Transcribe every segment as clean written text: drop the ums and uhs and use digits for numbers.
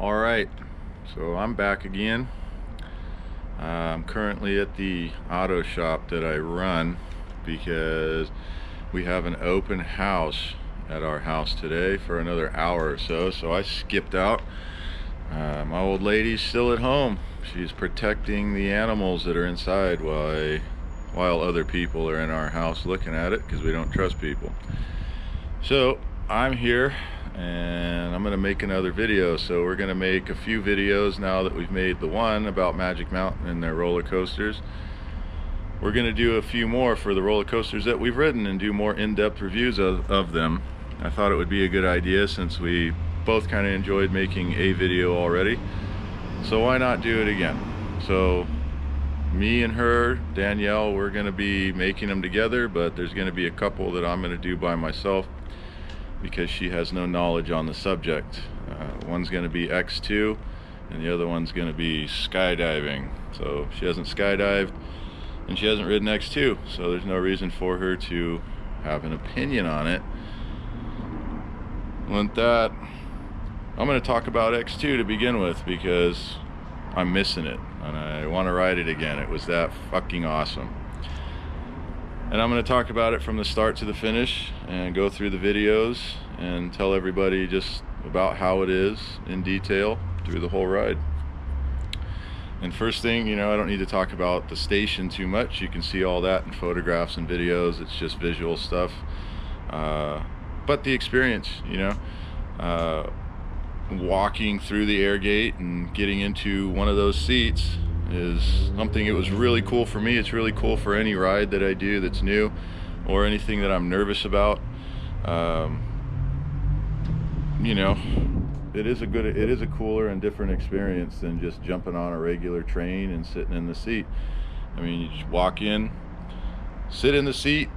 All right, so I'm back again. I'm currently at the auto shop that I run because we have an open house at our house today for another hour or so. So I skipped out. My old lady's still at home. She's protecting the animals that are inside while other people are in our house looking at it because we don't trust people. So I'm here and I'm gonna make another video. So we're gonna make a few videos now that we've made the one about Magic Mountain and their roller coasters. We're gonna do a few more for the roller coasters that we've ridden and do more in-depth reviews of them. I thought it would be a good idea since we both kind of enjoyed making a video already, so why not do it again? So me and her, Danielle, we're gonna be making them together, but there's gonna be a couple that I'm gonna do by myself because she has no knowledge on the subject. One's going to be X2 and the other one's going to be skydiving. So she hasn't skydived and she hasn't ridden X2, so there's no reason for her to have an opinion on it. With that, I'm going to talk about X2 to begin with because I'm missing it and I want to ride it again. It was that fucking awesome. And I'm going to talk about it from the start to the finish and go through the videos and tell everybody just about how it is in detail through the whole ride. And first thing, I don't need to talk about the station too much. You can see all that in photographs and videos. It's just visual stuff. But the experience, walking through the air gate and getting into one of those seats is something. It was really cool for me. It's really cool for any ride that I do that's new or anything that I'm nervous about. It is a cooler and different experience than just jumping on a regular train and sitting in the seat. I mean, you just walk in, sit in the seat,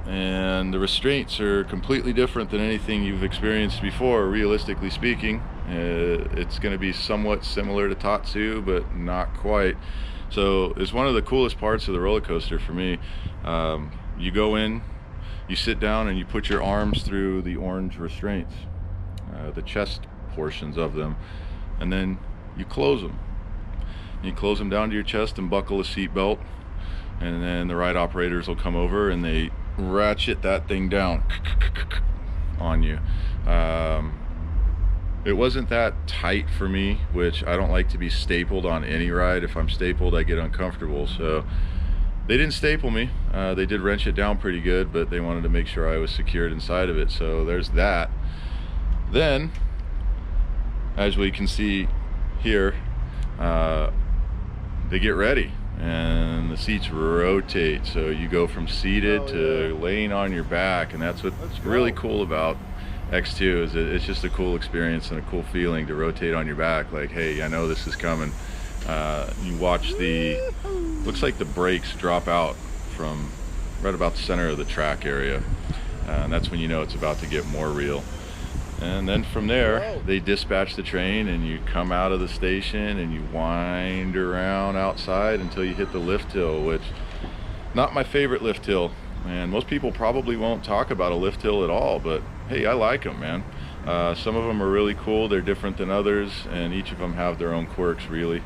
and the restraints are completely different than anything you've experienced before. Realistically speaking, it's going to be somewhat similar to Tatsu, but not quite. So it's one of the coolest parts of the roller coaster for me. You go in, you sit down, and you put your arms through the orange restraints, the chest portions of them, and then you close them. You close them down to your chest and buckle a seat belt, and then the ride operators will come over and they ratchet that thing down on you. It wasn't that tight for me, which I don't like to be stapled on any ride. If I'm stapled, I get uncomfortable. So they didn't staple me. They did wrench it down pretty good, but they wanted to make sure I was secured inside of it. So there's that. Then, as we can see here, they get ready and the seats rotate, so you go from seated to laying on your back, and that's what's really cool about X2 is it's just a cool experience and a cool feeling to rotate on your back, like, hey, I know this is coming. You watch looks like the brakes drop out from right about the center of the track area, and that's when you know it's about to get more real. And then from there, they dispatch the train and you come out of the station and you wind around outside until you hit the lift hill, which not my favorite lift hill. And most people probably won't talk about a lift hill at all, but hey, I like them, man. Some of them are really cool. They're different than others, and each of them have their own quirks, really.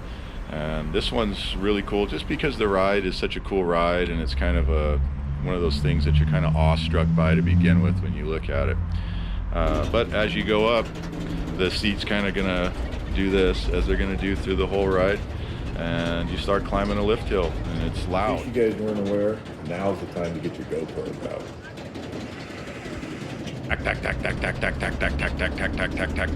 And this one's really cool just because the ride is such a cool ride, and it's kind of one of those things that you're kind of awestruck by to begin with when you look at it. But as you go up, the seat's kind of gonna do this as they're gonna do through the whole ride, and you start climbing a lift hill, and it's loud. In case you guys weren't aware, now's the time to get your GoPros out. Tack, tack, tack, tack, tack, tack, tack, tack, tack, tack, tack, tack, tack,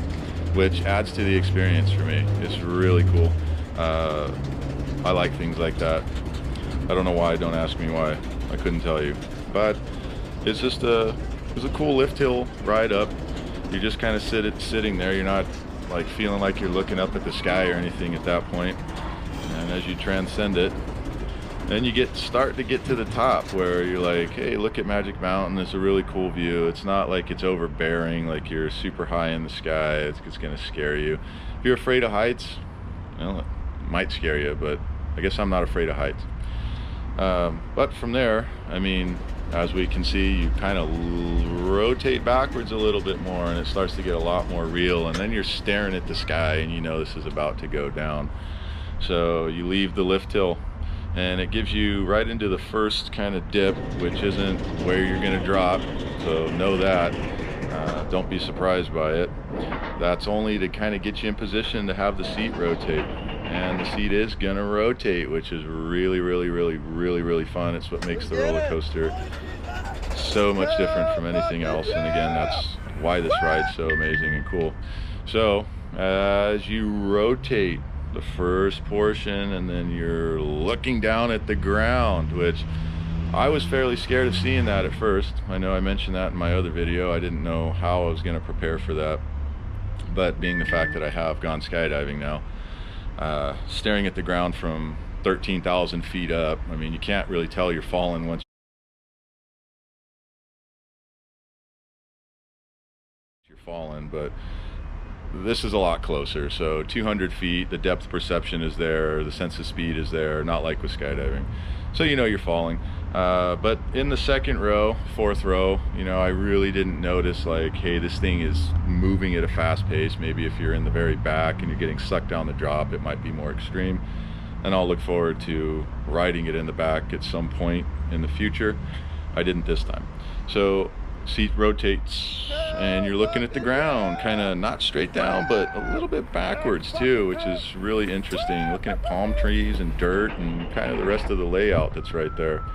which adds to the experience for me. It's really cool. I like things like that. I don't know why. Don't ask me why. I couldn't tell you. But it's just it's a cool lift hill ride up. You're just kind of sitting there. You're not like feeling like you're looking up at the sky or anything at that point. And as you transcend it, then you start to get to the top where you're like, hey, look at Magic Mountain. It's a really cool view. It's not like it's overbearing, like you're super high in the sky. It's going to scare you. If you're afraid of heights, well, it might scare you, but I guess I'm not afraid of heights. But from there, I mean, as we can see, you kind of rotate backwards a little bit more, and it starts to get a lot more real, and then you're staring at the sky and you know this is about to go down. So you leave the lift hill and it gives you right into the first kind of dip, which isn't where you're going to drop, so know that. Don't be surprised by it. That's only to kind of get you in position to have the seat rotate, and the seat is going to rotate, which is really fun. It's what makes the roller coaster so much different from anything else, and again, that's why this ride's so amazing and cool. So as you rotate the first portion, and then you're looking down at the ground, which I was fairly scared of seeing that at first. I know I mentioned that in my other video. I didn't know how I was going to prepare for that, but being the fact that I have gone skydiving now, staring at the ground from 13,000 feet up, I mean, you can't really tell you're falling once you're falling, but this is a lot closer. So 200 feet, the depth perception is there, the sense of speed is there, not like with skydiving. So you know you're falling. But in the second row, fourth row, you know, I really didn't notice like, hey, this thing is moving at a fast pace. Maybe if you're in the very back and you're getting sucked down the drop, it might be more extreme. And I'll look forward to riding it in the back at some point in the future. I didn't this time. So seat rotates and you're looking at the ground, kind of not straight down, but a little bit backwards too, which is really interesting. Looking at palm trees and dirt and kind of the rest of the layout that's right there.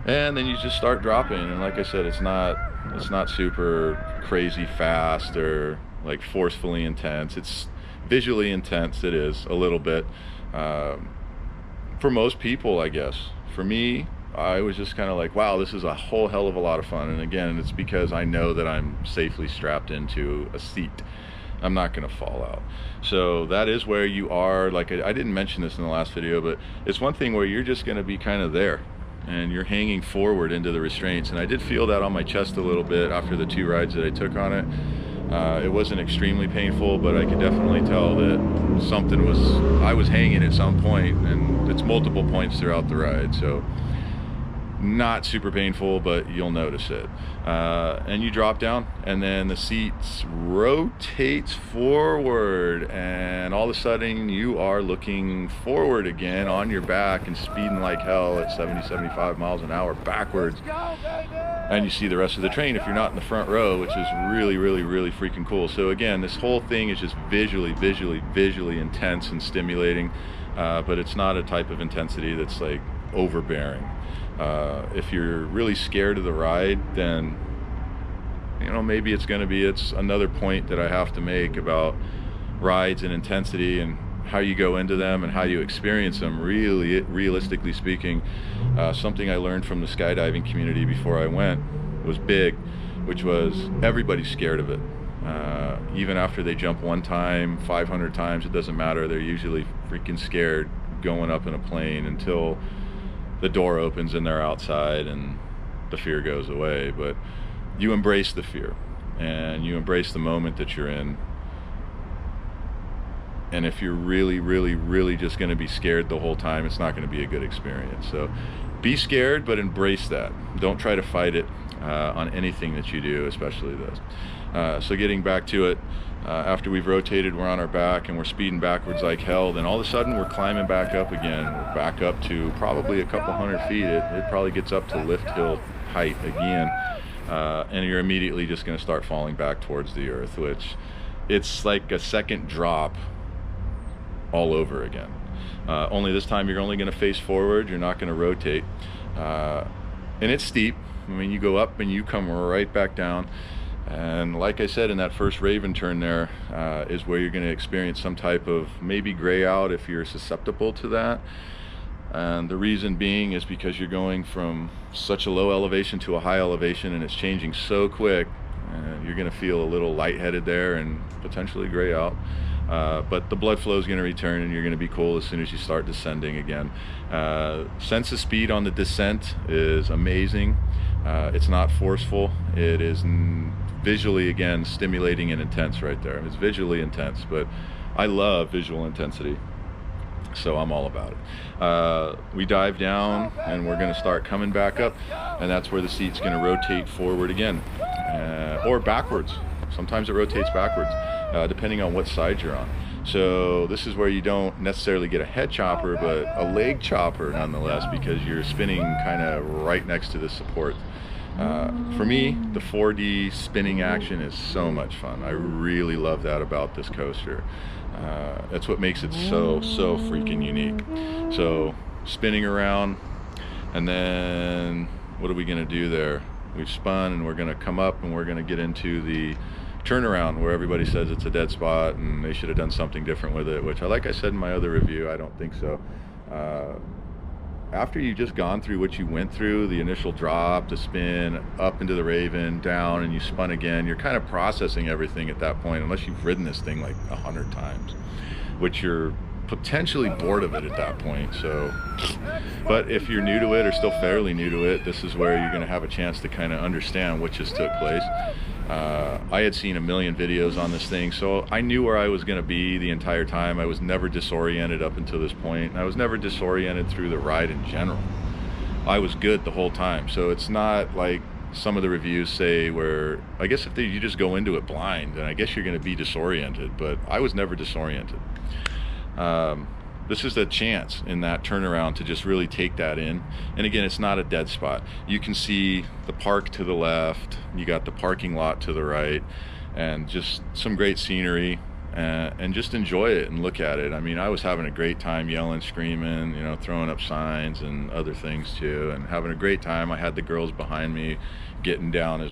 And then you just start dropping, and like I said, it's not super crazy fast or like forcefully intense. It's visually intense, it is a little bit, for most people, I guess. For me, I was just kind of like, wow, this is a whole hell of a lot of fun. And again, it's because I know that I'm safely strapped into a seat. I'm not going to fall out. So that is where you are. Like I didn't mention this in the last video, but it's one thing where you're just going to be kind of there and you're hanging forward into the restraints. And I did feel that on my chest a little bit after the 2 rides that I took on it. It wasn't extremely painful, but I could definitely tell that I was hanging at some point, and it's multiple points throughout the ride. So not super painful, but you'll notice it. And you drop down, and then the seat rotates forward, and all of a sudden you are looking forward again on your back and speeding like hell at 70-75 miles an hour backwards. And you see the rest of the train if you're not in the front row, which is really freaking cool. So again, this whole thing is just visually intense and stimulating, but it's not a type of intensity that's like overbearing. If you're really scared of the ride, then you know, maybe it's another point that I have to make about rides and intensity and how you go into them and how you experience them. Really, realistically speaking, something I learned from the skydiving community before I went was big, which was everybody's scared of it. Even after they jump one time, 500 times, it doesn't matter. They're usually freaking scared going up in a plane until the door opens and they're outside and the fear goes away. But you embrace the fear and you embrace the moment that you're in. And if you're really just going to be scared the whole time, it's not going to be a good experience. So be scared, but embrace that. Don't try to fight it on anything that you do, especially this. So getting back to it, after we've rotated, we're on our back and we're speeding backwards like hell. Then all of a sudden we're climbing back up again. We're back up to probably a couple hundred feet. It probably gets up to lift hill height again. And you're immediately just going to start falling back towards the earth, which it's like a second drop all over again. Only this time you're only going to face forward. You're not going to rotate. And it's steep. I mean, you go up and you come right back down. And like I said, in that first Raven turn there is where you're going to experience some type of maybe gray out if you're susceptible to that. And the reason being is because you're going from such a low elevation to a high elevation, and it's changing so quick. You're going to feel a little lightheaded there and potentially gray out. But the blood flow is going to return and you're going to be cool as soon as you start descending again. Sense of speed on the descent is amazing. It's not forceful. It is visually, again, stimulating and intense right there. It's visually intense, but I love visual intensity. So I'm all about it. We dive down and we're going to start coming back up, and that's where the seat's going to rotate forward again, or backwards. Sometimes it rotates backwards, depending on what side you're on. So this is where you don't necessarily get a head chopper, but a leg chopper nonetheless, because you're spinning kind of right next to the support. For me, the 4D spinning action is so much fun. I really love that about this coaster. That's what makes it so freaking unique. So spinning around, and then what are we gonna do there? We've spun and we're gonna come up and we're gonna get into the turnaround where everybody says it's a dead spot and they should have done something different with it, which like I said in my other review, I don't think so. After you've just gone through what you went through, the initial drop, the spin, up into the Raven, down, and you spun again, you're kind of processing everything at that point, unless you've ridden this thing like 100 times, which you're potentially bored of it at that point. So, but if you're new to it or still fairly new to it, this is where you're going to have a chance to kind of understand what just took place. I had seen a million videos on this thing, so I knew where I was going to be the entire time. I was never disoriented up until this point, and I was never disoriented through the ride in general. I was good the whole time. So it's not like some of the reviews say where, I guess if you just go into it blind, then I guess you're going to be disoriented, but I was never disoriented. This is the chance in that turnaround to just really take that in. And again, it's not a dead spot. You can see the park to the left, you got the parking lot to the right, and just some great scenery, and just enjoy it and look at it. I mean, I was having a great time yelling, screaming, you know, throwing up signs and other things too, and having a great time. I had the girls behind me getting down as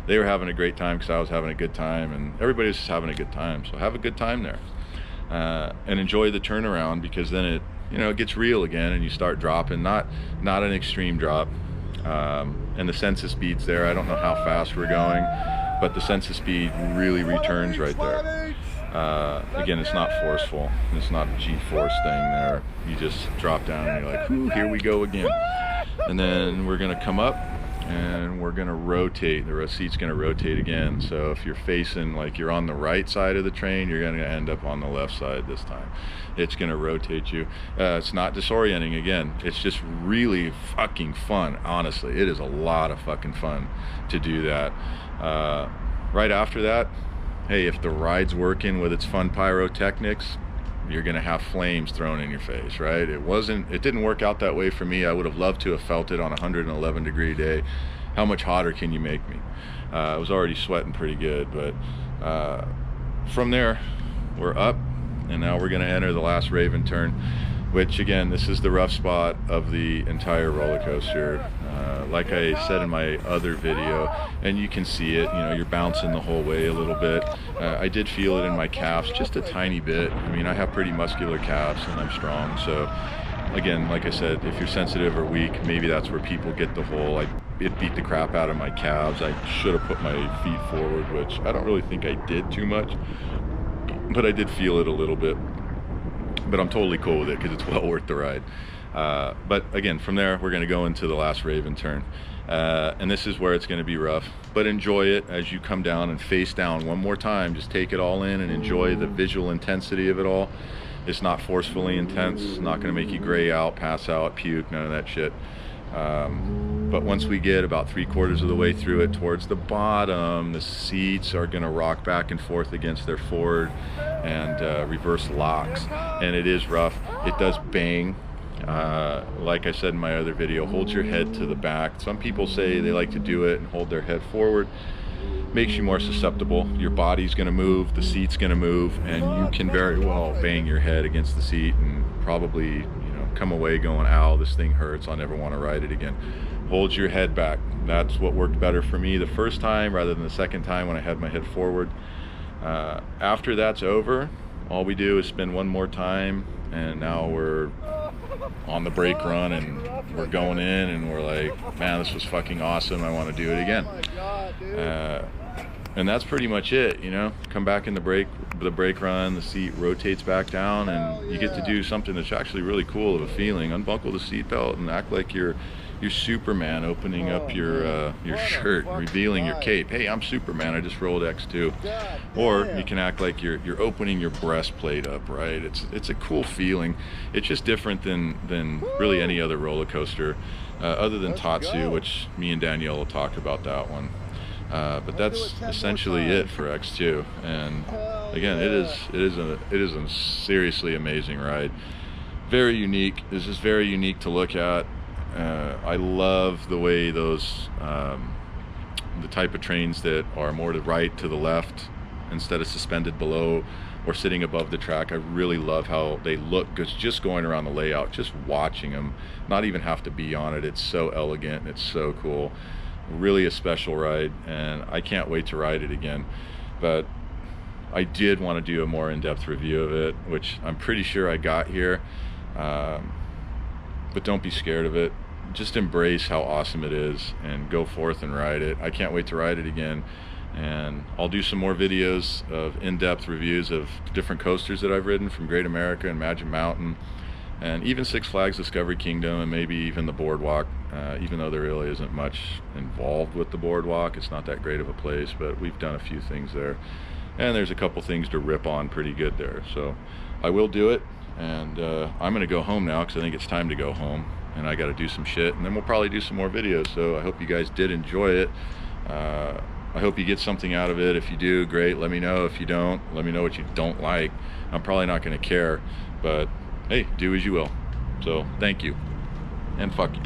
they were having a great time because I was having a good time, and everybody was just having a good time. So have a good time there, and enjoy the turnaround, because then it, you know, it gets real again, and you start dropping, not an extreme drop, and the sense of speed's there. I don't know how fast we're going, but the sense of speed really returns right there. Again, it's not forceful. It's not a G-force thing there. You just drop down and you're like, ooh, here we go again. And then we're gonna come up and we're gonna rotate. The seat's gonna rotate again. So if you're facing, like you're on the right side of the train, you're gonna end up on the left side this time. It's gonna rotate you. It's not disorienting again. It's just really fucking fun, honestly. It is a lot of fucking fun to do that. Right after that, hey, if the ride's working with its fun pyrotechnics, you're gonna have flames thrown in your face, right? It didn't work out that way for me. I would have loved to have felt it on a 111 degree day. How much hotter can you make me? I was already sweating pretty good, but from there, we're up, and now we're gonna enter the last Raven turn, which again, this is the rough spot of the entire roller coaster. Like I said in my other video, and you can see it, you know, you're bouncing the whole way a little bit. I did feel it in my calves just a tiny bit. I mean, I have pretty muscular calves and I'm strong. So again, like I said, if you're sensitive or weak, maybe that's where people get the whole, it beat the crap out of my calves. I should have put my feet forward, which I don't really think I did too much, but I did feel it a little bit. But I'm totally cool with it because it's well worth the ride. But again, from there, we're going to go into the last Raven turn. And this is where it's going to be rough, but enjoy it as you come down and face down one more time. Just take it all in and enjoy the visual intensity of it all. It's not forcefully intense. It's not going to make you gray out, pass out, puke, none of that shit. But once we get about 3/4 of the way through it, towards the bottom, the seats are going to rock back and forth against their forward and reverse locks, and it is rough. It does bang. Like I said in my other video, hold your head to the back. Some people say they like to do it and hold their head forward. Makes you more susceptible. Your body's going to move, the seat's going to move, and you can very well bang your head against the seat and probably, you know, come away going, ow, this thing hurts, I'll never want to ride it again. Hold your head back. That's what worked better for me the first time rather than the second time when I had my head forward. After that's over, all we do is spin one more time, and now we're on the brake run and we're going in and we're like, man, this was fucking awesome, I want to do it again. And that's pretty much it, you know. Come back in the brake run, the seat rotates back down, and you get to do something that's actually really cool of a feeling. Unbuckle the seatbelt and act like you're Superman, opening up your shirt, revealing your cape. Hey, I'm Superman, I just rolled X2. Or you can act like you're opening your breastplate up, right? It's a cool feeling. It's just different than really any other roller coaster, other than Tatsu, which me and Danielle will talk about that one. But that's essentially it for X2. And again, it is a seriously amazing ride. Very unique. This is very unique to look at. I love the way those the type of trains that are more to right to the left instead of suspended below or sitting above the track. I really love how they look just going around the layout, just watching them, not even have to be on it. It's so elegant, it's so cool. Really a special ride, and I can't wait to ride it again. But I did want to do a more in-depth review of it, which I'm pretty sure I got here. But don't be scared of it. Just embrace how awesome it is and go forth and ride it. I can't wait to ride it again. And I'll do some more videos of in-depth reviews of different coasters that I've ridden, from Great America and Magic Mountain, and even Six Flags Discovery Kingdom, and maybe even the Boardwalk, even though there really isn't much involved with the Boardwalk. It's not that great of a place, but we've done a few things there. And there's a couple things to rip on pretty good there. So I will do it. And I'm gonna go home now because I think it's time to go home, and I got to do some shit, and then we'll probably do some more videos. So I hope you guys did enjoy it. I hope you get something out of it. If you do, great. Let me know. If you don't, let me know what you don't like. I'm probably not gonna care, but hey, do as you will. So thank you, and fuck you.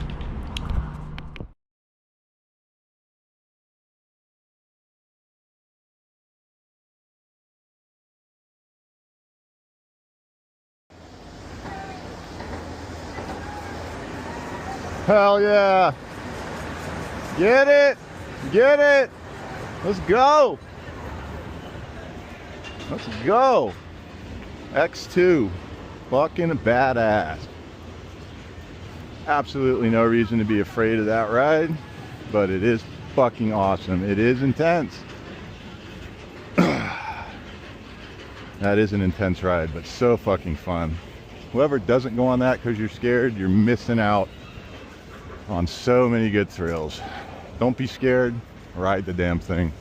Hell yeah. Get it. Get it. Let's go. Let's go. X2. Fucking badass. Absolutely no reason to be afraid of that ride, but it is fucking awesome. It is intense. That is an intense ride, but so fucking fun. Whoever doesn't go on that because you're scared, you're missing out on so many good thrills. Don't be scared, ride the damn thing.